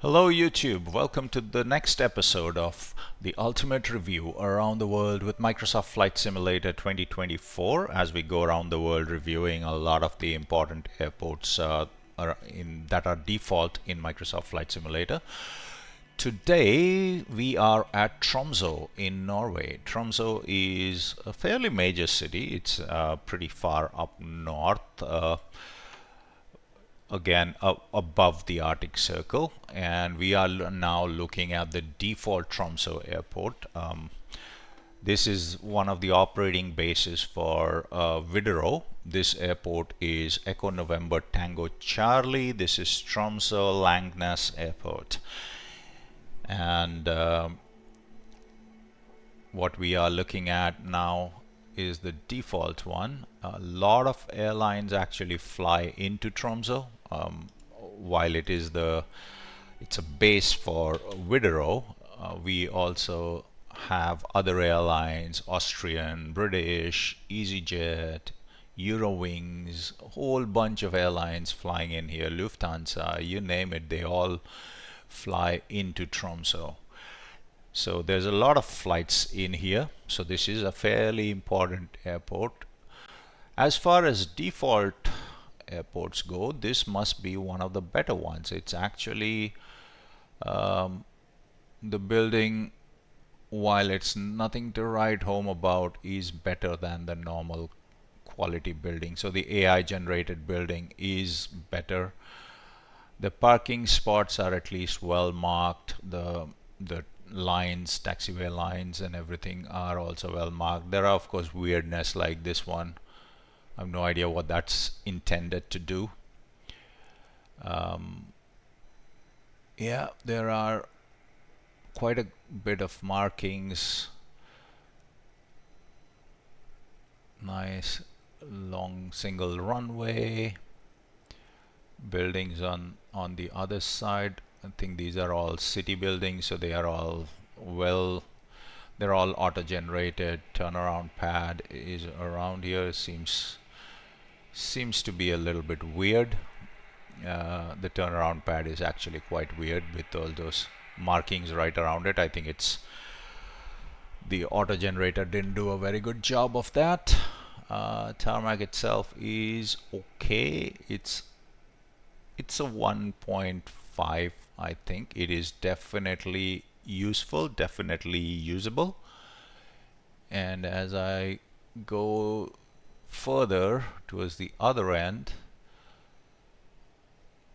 Hello YouTube, welcome to the next episode of the ultimate review around the world with Microsoft Flight Simulator 2024 as we go around the world reviewing a lot of the important airports that are default in Microsoft Flight Simulator. Today we are at Tromso in Norway. Tromso is a fairly major city. It's pretty far up north. Again above the Arctic Circle, and we are now looking at the default Tromso airport. This is one of the operating bases for Widerøe. This airport is Echo November Tango Charlie. This is Tromso Langnes Airport, and what we are looking at now is the default one. A lot of airlines actually fly into Tromso. While it's a base for Widerøe, we also have other airlines: Austrian, British, EasyJet, Eurowings, a whole bunch of airlines flying in here, Lufthansa, you name it, they all fly into Tromso. So there's a lot of flights in here. So this is a fairly important airport. As far as default airports go, this must be one of the better ones. It's actually the building, while it's nothing to write home about, is better than the normal quality building. So the AI generated building is better. The parking spots are at least well marked. The lines, taxiway lines and everything are also well marked. There are of course weirdness like this one. I have no idea what that's intended to do. Yeah, there are quite a bit of markings. Nice long single runway. Buildings on the other side. I think these are all city buildings, so they are all they're all auto generated. Turnaround pad is around here. Seems to be a little bit weird. The turnaround pad is actually quite weird with all those markings right around it. I think it's the auto generator didn't do a very good job of that. Tarmac itself is okay. It's a 1.5. I think it is definitely useful, definitely usable. And as I go further towards the other end,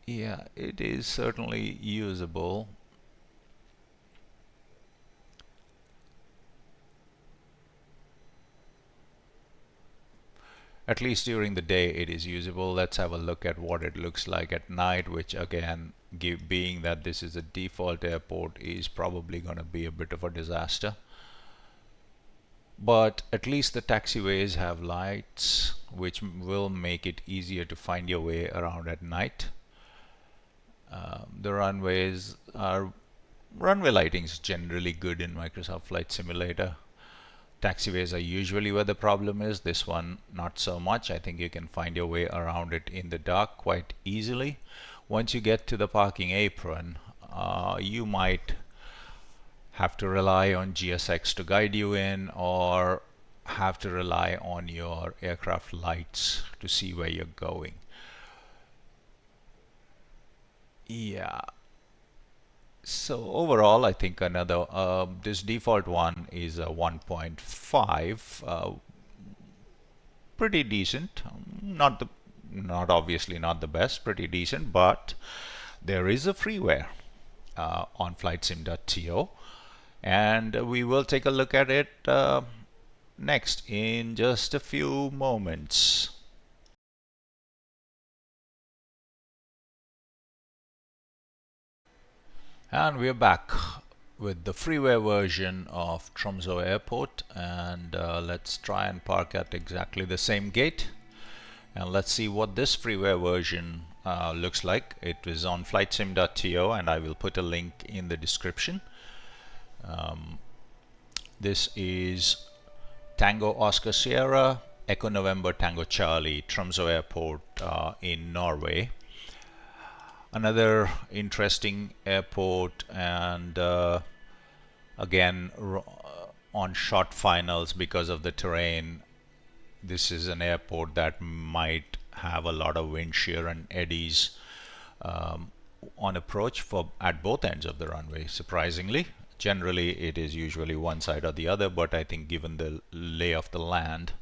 yeah, it is certainly usable. At least during the day it is usable. Let's have a look at what it looks like at night, which again, being that this is a default airport, is probably going to be a bit of a disaster. But at least the taxiways have lights, which will make it easier to find your way around at night. The runways are runway lighting is generally good in Microsoft Flight Simulator. Taxiways are usually where the problem is. This one not so much. I think you can find your way around it in the dark quite easily. Once you get to the parking apron, you might have to rely on GSX to guide you in, or have to rely on your aircraft lights to see where you're going. Yeah. So overall, I think another this default one is a 1.5, pretty decent. Not obviously not the best, pretty decent. But there is a freeware on flightsim.to, and we will take a look at it next in just a few moments. And we're back with the freeware version of Tromsø Airport, and let's try and park at exactly the same gate, and let's see what this freeware version looks like. It is on flightsim.to, and I will put a link in the description. This is Tango Oscar Sierra Echo November Tango Charlie, Tromsø Airport in Norway. Another interesting airport, and again on short finals because of the terrain. This is an airport that might have a lot of wind shear and eddies um, on approach for at both ends of the runway. Surprisingly, generally it is usually one side or the other, but I think given the lay of the land,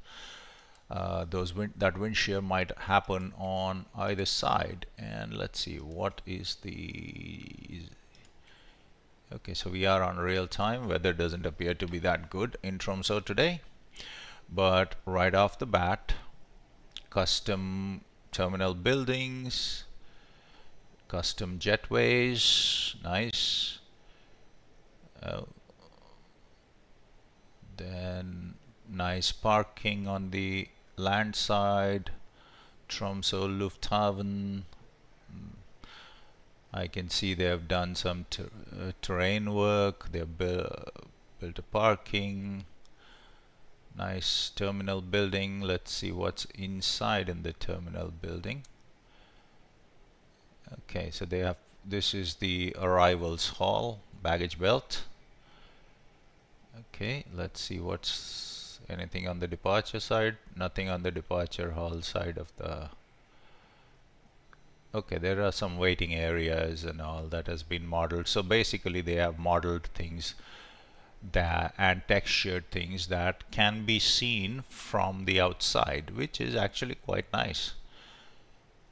that wind shear might happen on either side. And let's see what is the okay, so we are on real time. Weather doesn't appear to be that good in Tromso today, but right off the bat, custom terminal buildings, custom jetways, nice. Uh, then nice parking on the land side. Tromso Lufthaven. I can see they have done some terrain work. They have built a parking. Nice terminal building. Let's see what's inside in the terminal building. Okay, so they have, this is the arrivals hall, baggage belt. Okay, let's see what's anything on the departure side. Nothing on the departure hall side of the. Okay, there are some waiting areas and all that has been modeled. So basically they have modeled things that and textured things that can be seen from the outside, which is actually quite nice.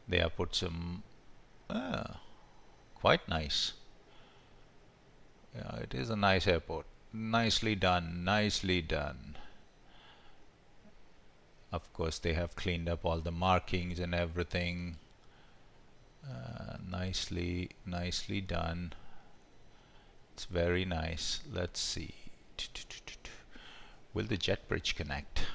They have put some quite nice. Yeah, it is a nice airport. Nicely done, nicely done. Of course, they have cleaned up all the markings and everything. Nicely done. It's very nice. Let's see. Will the jet bridge connect?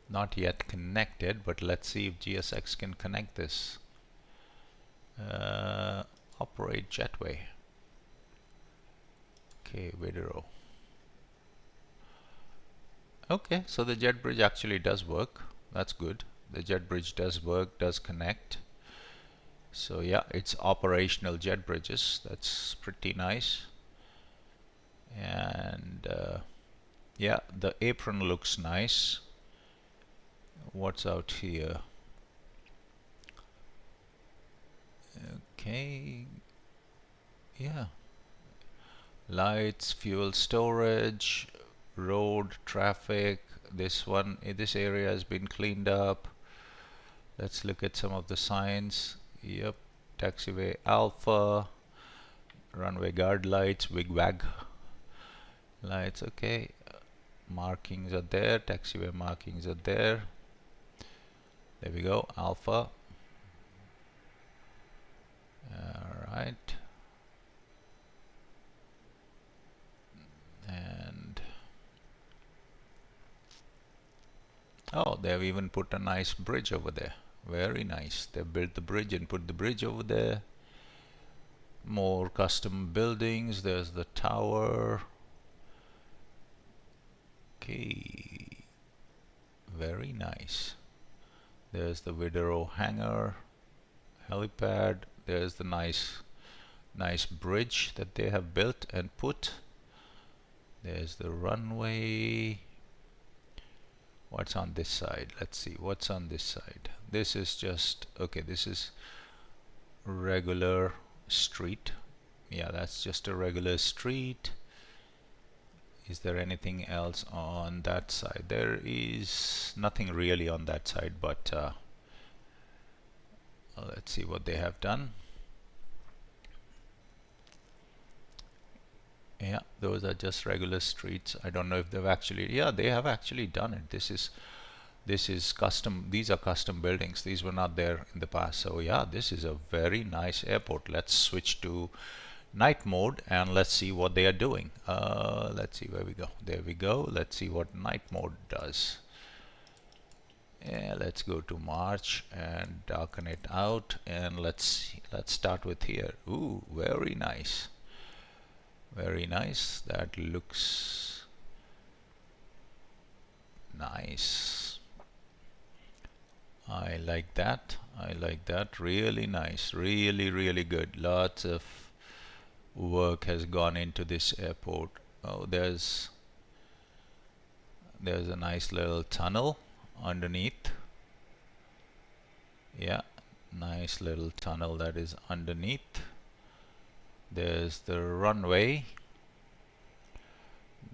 Not yet connected, but let's see if GSX can connect this. Operate jetway. Okay, video. Okay, so the jet bridge actually does work. That's good. The jet bridge does work, does connect. So yeah, it's operational jet bridges. That's pretty nice. And yeah, the apron looks nice. What's out here? Okay, yeah, lights, fuel storage, road traffic. This one, this area has been cleaned up. Let's look at some of the signs. Yep, taxiway alpha, runway guard lights, wigwag lights. Okay, markings are there, taxiway markings are there. There we go, alpha. Alright, and oh, they've even put a nice bridge over there. Very nice. They built the bridge and put the bridge over there. More custom buildings. There's the tower. Okay, very nice. There's the Widerøe hangar, helipad. There's the nice bridge that they have built and put. There's the runway. What's on this side? Let's see what's on this side. This is just okay, this is regular street. Yeah, that's just a regular street. Is there anything else on that side? There is nothing really on that side, but let's see what they have done. Yeah, those are just regular streets. I don't know if they've actually, yeah, they have actually done it. This is custom. These are custom buildings. These were not there in the past. So yeah, this is a very nice airport. Let's switch to night mode and let's see what they are doing. Let's see where we go. There we go. Let's see what night mode does. Yeah, let's go to March and darken it out, and let's start with here. Ooh, very nice. Very nice. That looks nice. I like that. I like that. Really nice. Really, really good. Lots of work has gone into this airport. Oh, there's a nice little tunnel underneath. Yeah, nice little tunnel that is underneath. There's the runway.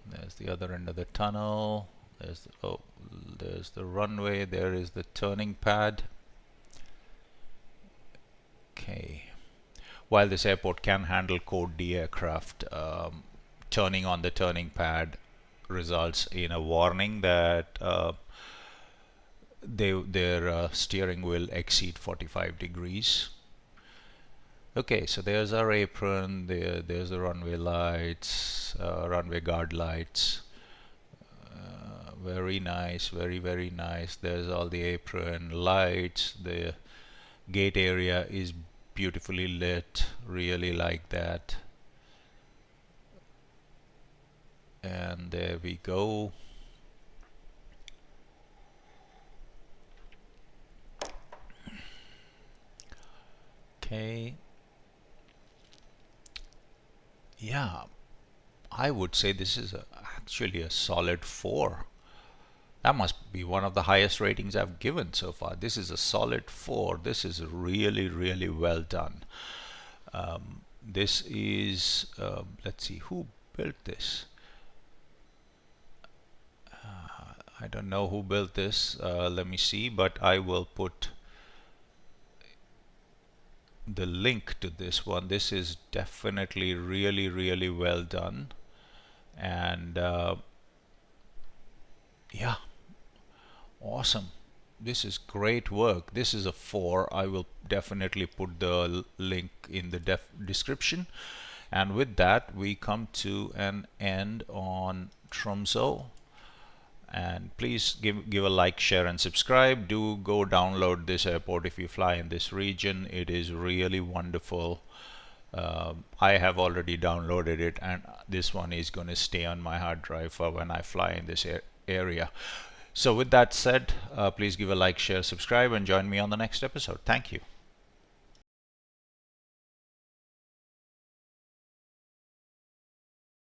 There's the other end of the tunnel. There's the runway. There is the turning pad. Okay. While this airport can handle Code D aircraft, turning on the turning pad results in a warning that their steering will exceed 45 degrees. Okay, so there's our apron, there's the runway lights, runway guard lights. Very nice, very, very nice. There's all the apron lights. The gate area is beautifully lit, really like that. And there we go. Okay. Yeah, I would say this is actually a solid 4. That must be one of the highest ratings I've given so far. This is a solid 4. This is really, really well done. This is, let's see, who built this? I don't know who built this. Let me see, but I will put the link to this one. This is definitely really, really well done. And yeah, awesome. This is great work. This is a 4. I will definitely put the link in the description. And with that, we come to an end on Tromso. And please give a like, share, and subscribe. Do go download this airport if you fly in this region. It is really wonderful. I have already downloaded it, and this one is going to stay on my hard drive for when I fly in this area. So with that said, please give a like, share, subscribe, and join me on the next episode. Thank you.